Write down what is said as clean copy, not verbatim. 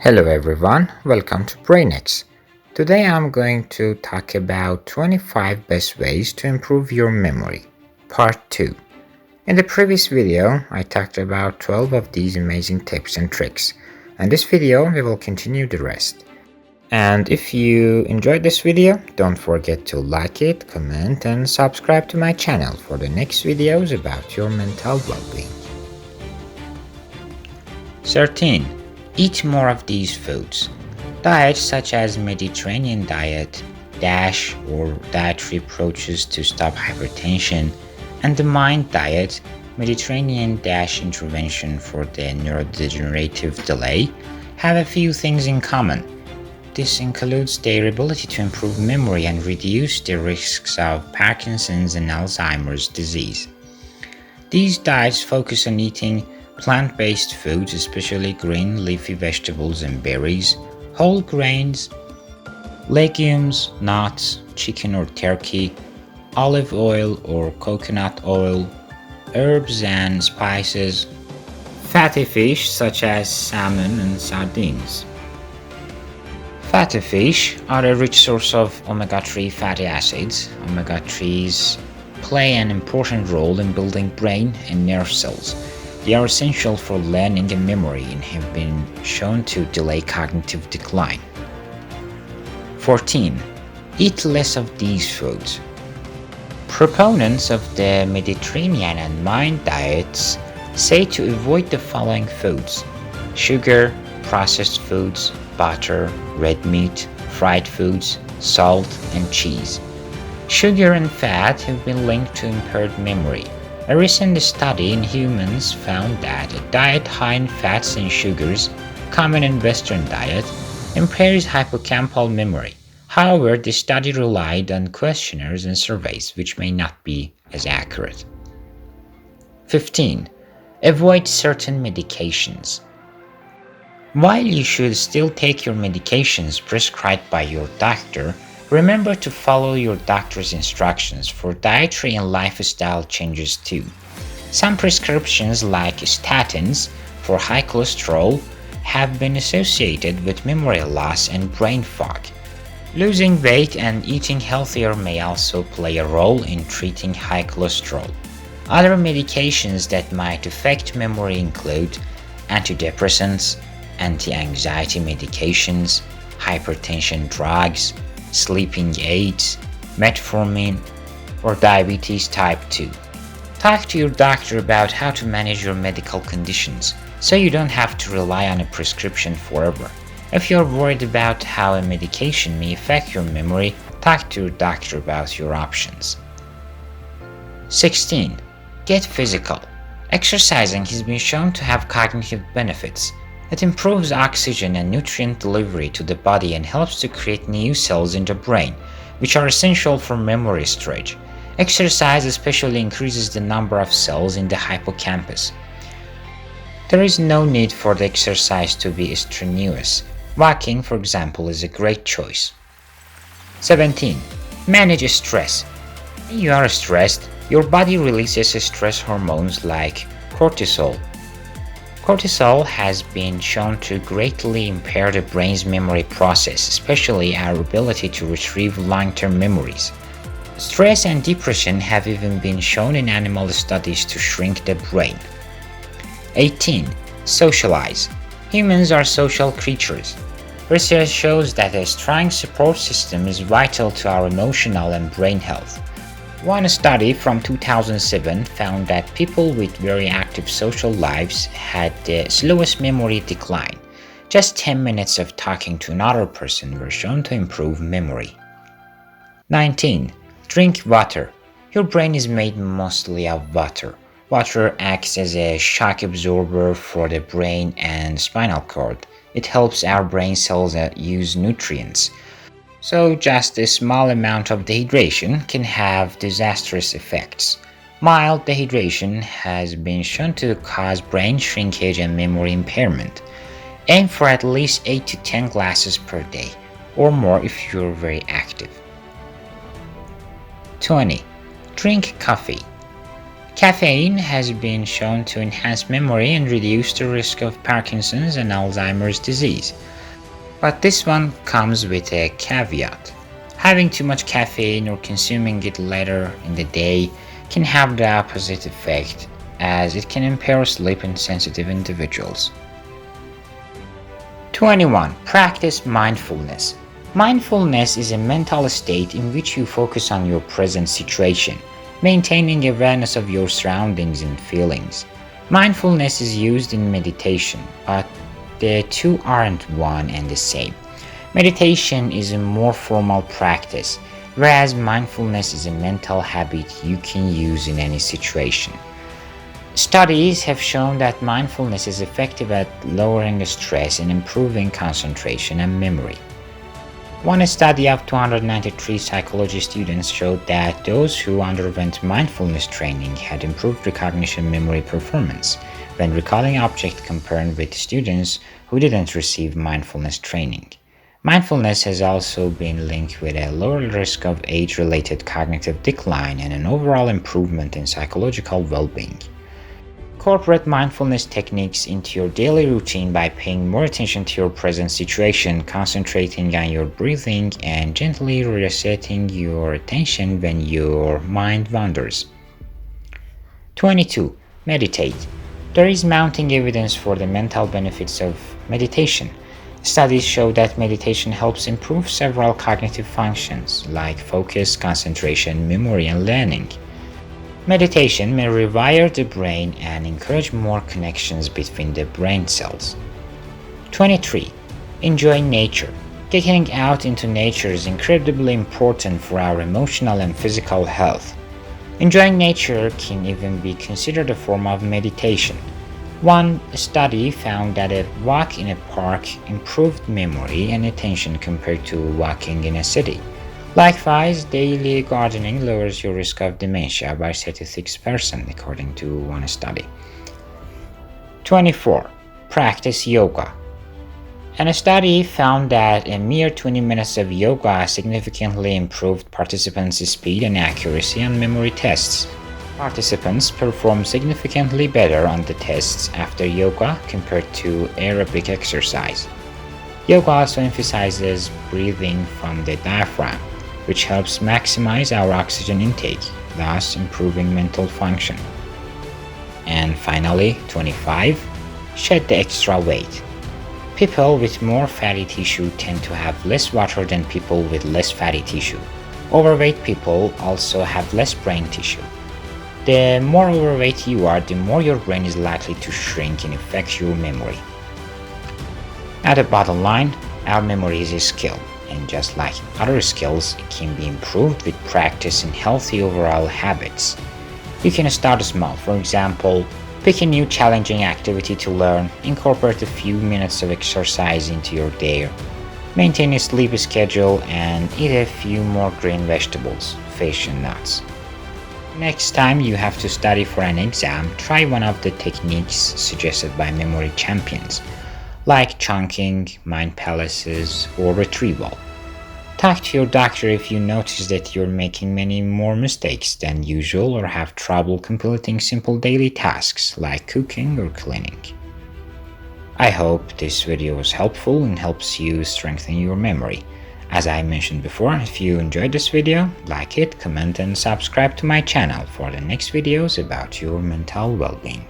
Hello everyone, welcome to BrainX. Today I'm going to talk about 25 best ways to improve your memory, part 2. In the previous video, I talked about 12 of these amazing tips and tricks, and this video we will continue the rest. And if you enjoyed this video, don't forget to like it, comment and subscribe to my channel for the next videos about your mental well-being. 13. Eat more of these foods. Diets such as Mediterranean diet, DASH or dietary approaches to stop hypertension, and the MIND diet, Mediterranean DASH intervention for the neurodegenerative delay, have a few things in common. This includes their ability to improve memory and reduce the risks of Parkinson's and Alzheimer's disease. These diets focus on eating plant-based foods, especially green leafy vegetables and berries, whole grains, legumes, nuts, chicken or turkey, olive oil or coconut oil, herbs and spices, fatty fish such as salmon and sardines. Fatty fish are a rich source of omega-3 fatty acids. Omega-3s play an important role in building brain and nerve cells. They are essential for learning and memory and have been shown to delay cognitive decline. 14. Eat less of these foods. Proponents of the Mediterranean and MIND diets say to avoid the following foods: sugar, processed foods, butter, red meat, fried foods, salt, and cheese. Sugar and fat have been linked to impaired memory. A recent study in humans found that a diet high in fats and sugars, common in Western diet, impairs hippocampal memory. However, the study relied on questionnaires and surveys, which may not be as accurate. 15. Avoid certain medications. While you should still take your medications prescribed by your doctor, remember to follow your doctor's instructions for dietary and lifestyle changes too. Some prescriptions like statins for high cholesterol have been associated with memory loss and brain fog. Losing weight and eating healthier may also play a role in treating high cholesterol. Other medications that might affect memory include antidepressants, anti-anxiety medications, hypertension drugs, sleeping aids, metformin, or diabetes type 2. Talk to your doctor about how to manage your medical conditions so you don't have to rely on a prescription forever. If you're worried about how a medication may affect your memory, talk to your doctor about your options. 16. Get physical. Exercising has been shown to have cognitive benefits. It improves oxygen and nutrient delivery to the body and helps to create new cells in the brain, which are essential for memory storage. Exercise especially increases the number of cells in the hippocampus. There is no need for the exercise to be strenuous. Walking, for example, is a great choice. 17. Manage stress. When you are stressed, your body releases stress hormones like cortisol. Cortisol has been shown to greatly impair the brain's memory process, especially our ability to retrieve long-term memories. Stress and depression have even been shown in animal studies to shrink the brain. 18. Socialize. Humans are social creatures. Research shows that a strong support system is vital to our emotional and brain health. One study from 2007 found that people with very active social lives had the slowest memory decline. Just 10 minutes of talking to another person were shown to improve memory. 19. Drink water. Your brain is made mostly of water. Water acts as a shock absorber for the brain and spinal cord. It helps our brain cells use nutrients. So just a small amount of dehydration can have disastrous effects. Mild dehydration has been shown to cause brain shrinkage and memory impairment. Aim for at least 8 to 10 glasses per day, or more if you're very active. 20. Drink coffee. Caffeine has been shown to enhance memory and reduce the risk of Parkinson's and Alzheimer's disease. But this one comes with a caveat. Having too much caffeine or consuming it later in the day can have the opposite effect, as it can impair sleep in sensitive individuals. 21. Practice mindfulness. Mindfulness is a mental state in which you focus on your present situation, maintaining awareness of your surroundings and feelings. Mindfulness is used in meditation, but the two aren't one and the same. Meditation is a more formal practice, whereas mindfulness is a mental habit you can use in any situation. Studies have shown that mindfulness is effective at lowering stress and improving concentration and memory. One study of 293 psychology students showed that those who underwent mindfulness training had improved recognition memory performance when recalling objects compared with students who didn't receive mindfulness training. Mindfulness has also been linked with a lower risk of age-related cognitive decline and an overall improvement in psychological well-being. Incorporate mindfulness techniques into your daily routine by paying more attention to your present situation, concentrating on your breathing, and gently resetting your attention when your mind wanders. 22. Meditate. There is mounting evidence for the mental benefits of meditation. Studies show that meditation helps improve several cognitive functions like focus, concentration, memory, and learning. Meditation may rewire the brain and encourage more connections between the brain cells. 23. Enjoy nature. Getting out into nature is incredibly important for our emotional and physical health. Enjoying nature can even be considered a form of meditation. One study found that a walk in a park improved memory and attention compared to walking in a city. Likewise, daily gardening lowers your risk of dementia by 36%, according to one study. 24. Practice yoga. And a study found that a mere 20 minutes of yoga significantly improved participants' speed and accuracy on memory tests. Participants performed significantly better on the tests after yoga compared to aerobic exercise. Yoga also emphasizes breathing from the diaphragm, which helps maximize our oxygen intake, thus improving mental function. And finally, 25. Shed the extra weight. People with more fatty tissue tend to have less water than people with less fatty tissue. Overweight people also have less brain tissue. The more overweight you are, the more your brain is likely to shrink and affect your memory. At the bottom line, our memory is a skill, and just like other skills, it can be improved with practice and healthy overall habits. You can start small. For example, pick a new challenging activity to learn, incorporate a few minutes of exercise into your day, maintain a sleep schedule, and eat a few more green vegetables, fish, and nuts. Next time you have to study for an exam, try one of the techniques suggested by memory champions, like chunking, mind palaces, or retrieval. Talk to your doctor if you notice that you're making many more mistakes than usual or have trouble completing simple daily tasks like cooking or cleaning. I hope this video was helpful and helps you strengthen your memory. As I mentioned before, if you enjoyed this video, like it, comment, and subscribe to my channel for the next videos about your mental well-being.